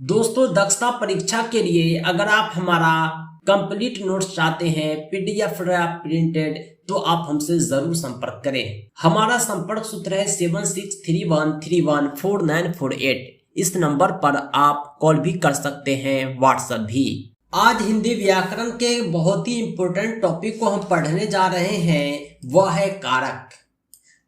दोस्तों, दक्षता परीक्षा के लिए अगर आप हमारा कंप्लीट नोट्स चाहते हैं पीडीएफ या प्रिंटेड, तो आप हमसे जरूर संपर्क करें। हमारा संपर्क सूत्र है 7631314948। इस नंबर पर आप कॉल भी कर सकते हैं, व्हाट्सएप भी। आज हिंदी व्याकरण के बहुत ही इंपॉर्टेंट टॉपिक को हम पढ़ने जा रहे हैं, वह है कारक।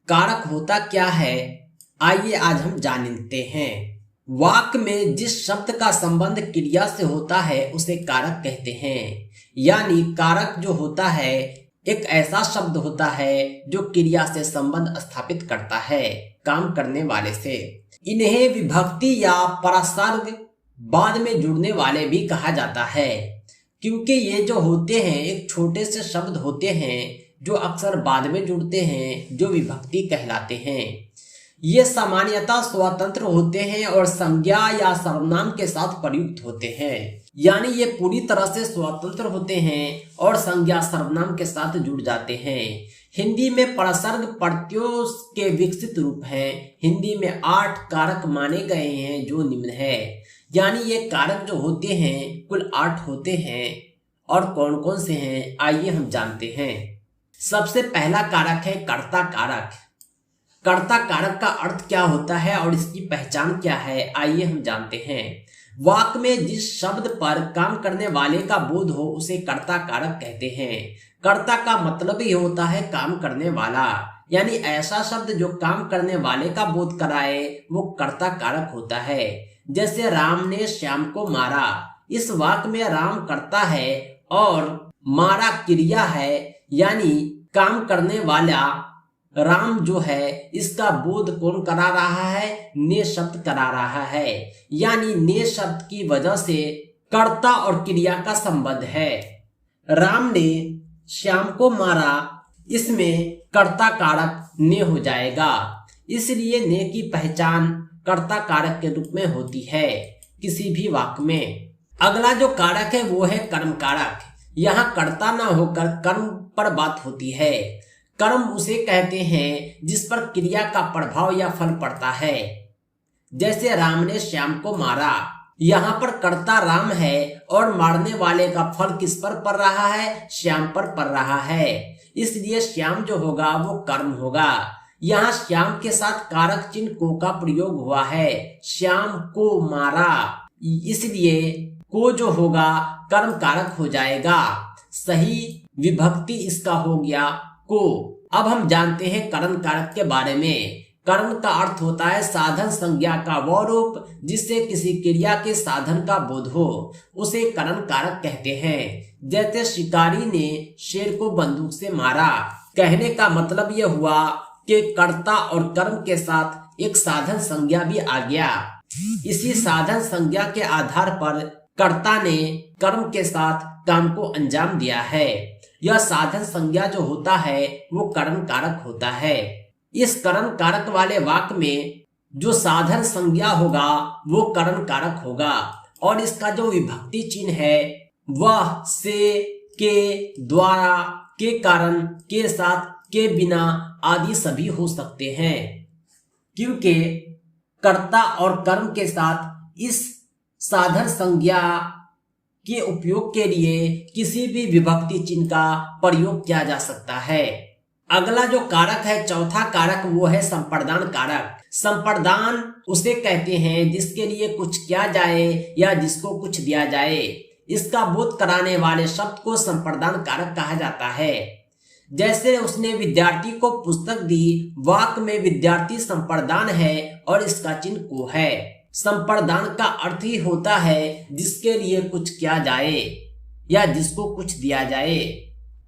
कारक होता क्या है, आइए आज हम जानते हैं। वाक्य में जिस शब्द का संबंध क्रिया से होता है उसे कारक कहते हैं। यानी कारक जो होता है एक ऐसा शब्द होता है जो क्रिया से संबंध स्थापित करता है काम करने वाले से। इन्हें विभक्ति या परसर्ग बाद में जुड़ने वाले भी कहा जाता है, क्योंकि ये जो होते हैं एक छोटे से शब्द होते हैं जो अक्सर बाद में जुड़ते हैं, जो विभक्ति कहलाते हैं। ये सामान्यतः स्वतंत्र होते हैं और संज्ञा या सर्वनाम के साथ प्रयुक्त होते हैं। यानी ये पूरी तरह से स्वतंत्र होते हैं और संज्ञा सर्वनाम के साथ जुड़ जाते हैं। हिंदी में परसर्ग प्रत्ययों के विकसित रूप हैं। हिंदी में 8 कारक माने गए हैं जो निम्न है। यानी ये कारक जो होते हैं कुल 8 होते हैं। और कौन कौन से हैं आइए हम जानते हैं। सबसे पहला कारक है कर्ता कारक। कर्ता कारक का अर्थ क्या होता है और इसकी पहचान क्या है, आइए हम जानते हैं। वाक्य में जिस शब्द पर काम करने वाले का बोध हो उसे कर्ता कारक कहते हैं। कर्ता का मतलब ही होता है काम करने वाला, यानी ऐसा शब्द जो काम करने वाले का बोध कराए वो कर्ता कारक होता है। जैसे राम ने श्याम को मारा, इस वाक्य में राम कर्ता है और मारा क्रिया है, यानी काम करने वाला राम जो है इसका बोध कौन करा रहा है, ने शब्द करा रहा है। यानी ने शब्द की वजह से कर्ता और क्रिया का संबंध है। राम ने श्याम को मारा, इसमें कर्ता कारक ने हो जाएगा, इसलिए ने की पहचान कर्ता कारक के रूप में होती है किसी भी वाक्य में। अगला जो कारक है वो है कर्म कारक। यहाँ कर्ता ना होकर कर्म पर बात होती है। कर्म उसे कहते हैं जिस पर क्रिया का प्रभाव या फल पड़ता है। जैसे राम ने श्याम को मारा, यहाँ पर कर्ता राम है और मारने वाले का फल किस पर पड़ रहा है, श्याम पर पड़ रहा है, इसलिए श्याम जो होगा वो कर्म होगा। यहाँ श्याम के साथ कारक चिन्ह को का प्रयोग हुआ है, श्याम को मारा, इसलिए को जो होगा कर्म कारक हो जाएगा। सही विभक्ति इसका हो गया को। अब हम जानते हैं करण कारक के बारे में। करण का अर्थ होता है साधन संज्ञा का वो रूप जिससे किसी क्रिया के साधन का बोध हो, उसे करण कारक कहते हैं। जैसे शिकारी ने शेर को बंदूक से मारा, कहने का मतलब यह हुआ कि कर्ता और कर्म के साथ एक साधन संज्ञा भी आ गया। इसी साधन संज्ञा के आधार पर कर्ता ने कर्म के साथ काम को अंजाम दिया है। यह साधन संज्ञा जो होता है वो करण कारक होता है। इस करण कारक वाले वाक्य में जो साधन संज्ञा होगा वो करण कारक होगा और इसका जो विभक्ति चिन्ह है वह से, के, द्वारा, के कारण, के साथ, के बिना आदि सभी हो सकते हैं, क्योंकि कर्ता और कर्म के साथ इस साधन संज्ञा के उपयोग के लिए किसी भी विभक्ति चिन्ह का प्रयोग किया जा सकता है। अगला जो कारक है, चौथा कारक, वो है संप्रदान कारक। संप्रदान उसे कहते हैं जिसके लिए कुछ किया जाए या जिसको कुछ दिया जाए। इसका बोध कराने वाले शब्द को संप्रदान कारक कहा जाता है। जैसे उसने विद्यार्थी को पुस्तक दी, वाक्य में विद्यार्थी संप्रदान है और इसका चिन्ह को है। संप्रदान का अर्थ ही होता है जिसके लिए कुछ किया जाए या जिसको कुछ दिया जाए,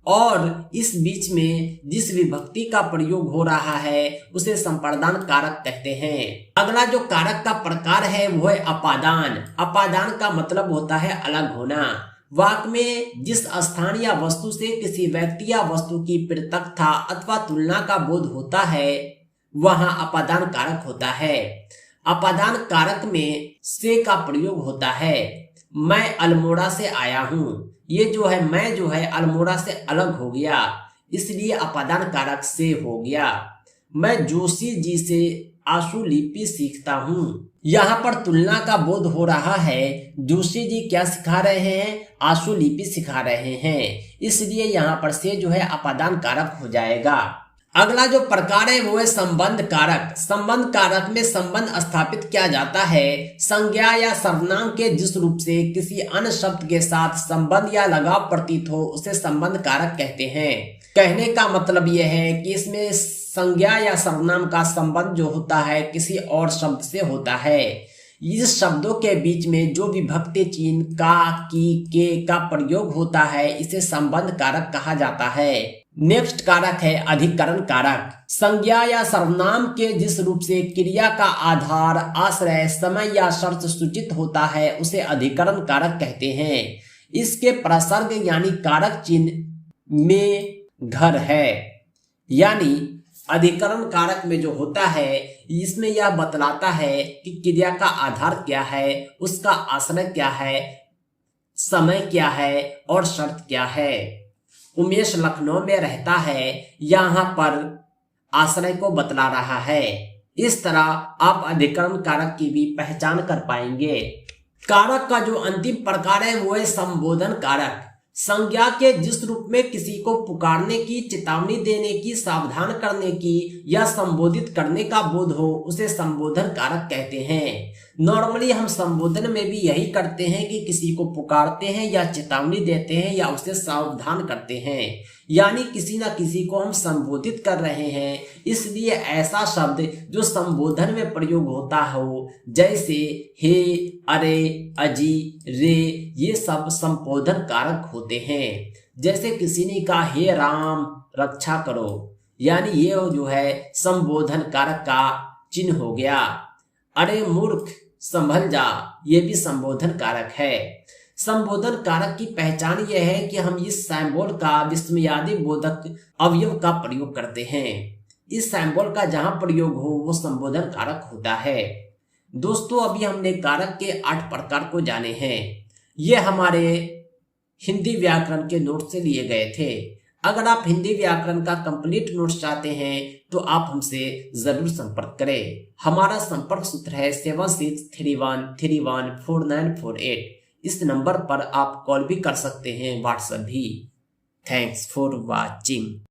और इस बीच में जिस विभक्ति का प्रयोग हो रहा है उसे संप्रदान कारक कहते हैं। अगला जो कारक का प्रकार है वो है अपादान। अपादान का मतलब होता है अलग होना। वाक्य में जिस स्थान या वस्तु से किसी व्यक्ति या वस्तु की पृथकता अथवा तुलना का बोध होता है वहां अपादान कारक होता है। अपादान कारक में से का प्रयोग होता है। मैं अल्मोड़ा से आया हूँ, ये जो है मैं जो है अल्मोड़ा से अलग हो गया, इसलिए अपादान कारक से हो गया। मैं जोशी जी से आशुलिपि सीखता हूँ। यहाँ पर तुलना का बोध हो रहा है। जोशी जी क्या सिखा रहे हैं? आशुलिपि सिखा रहे हैं, इसलिए यहाँ पर से जो है अपादान कारक हो जाएगा। अगला जो प्रकार है वो है संबंध कारक। संबंध कारक में संबंध स्थापित किया जाता है संज्ञा या सर्वनाम के जिस रूप से किसी अन्य शब्द के साथ संबंध या लगाव प्रतीत हो उसे संबंध कारक कहते हैं। कहने का मतलब यह है कि इसमें संज्ञा या सर्वनाम का संबंध जो होता है किसी और शब्द से होता है। इस शब्दों के बीच में जो विभक्ति चिन्ह का, की, के का प्रयोग होता है इसे संबंध कारक कहा जाता है। नेक्स्ट कारक है अधिकरण कारक। संज्ञा या सर्वनाम के जिस रूप से क्रिया का आधार, आश्रय, समय या शर्त सूचित होता है उसे अधिकरण कारक कहते हैं। इसके प्रसर्ग यानी कारक चिन्ह में घर है, यानी अधिकरण कारक में जो होता है इसमें यह बतलाता है कि क्रिया का आधार क्या है, उसका आश्रय क्या है, समय क्या है और शर्त क्या है। उमेश लखनऊ में रहता है, यहाँ पर आश्रय को बतला रहा है। इस तरह आप अधिकरण कारक की भी पहचान कर पाएंगे। कारक का जो अंतिम प्रकार है वो है संबोधन कारक। संज्ञा के जिस रूप में किसी को पुकारने की, चेतावनी देने की, सावधान करने की या संबोधित करने का बोध हो उसे संबोधन कारक कहते हैं। नॉर्मली हम संबोधन में भी यही करते हैं कि किसी को पुकारते हैं या चेतावनी देते हैं या उसे सावधान करते हैं, यानी किसी न किसी को हम संबोधित कर रहे हैं। इसलिए ऐसा शब्द जो संबोधन में प्रयोग होता हो जैसे हे, अरे, अजी, रे, ये सब संबोधन कारक होते हैं। जैसे किसी ने कहा हे राम रक्षा करो, यानी ये जो है संबोधन कारक का चिन्ह हो गया। अरे मूर्ख संभल जा, ये भी संबोधन कारक है। संबोधन कारक की पहचान यह है कि हम इस सिंबल का विस्मयादि बोधक अवयव का प्रयोग करते हैं। इस सिंबल का जहां प्रयोग हो वो संबोधन कारक होता है। दोस्तों अभी हमने कारक के 8 प्रकार को जाने हैं। ये हमारे हिंदी व्याकरण के नोट से लिए गए थे। अगर आप हिंदी व्याकरण का कंप्लीट नोट्स चाहते हैं तो आप हमसे जरूर संपर्क करें। हमारा संपर्क सूत्र है 7631314948। इस नंबर पर आप कॉल भी कर सकते हैं, व्हाट्सएप भी। Thanks for watching.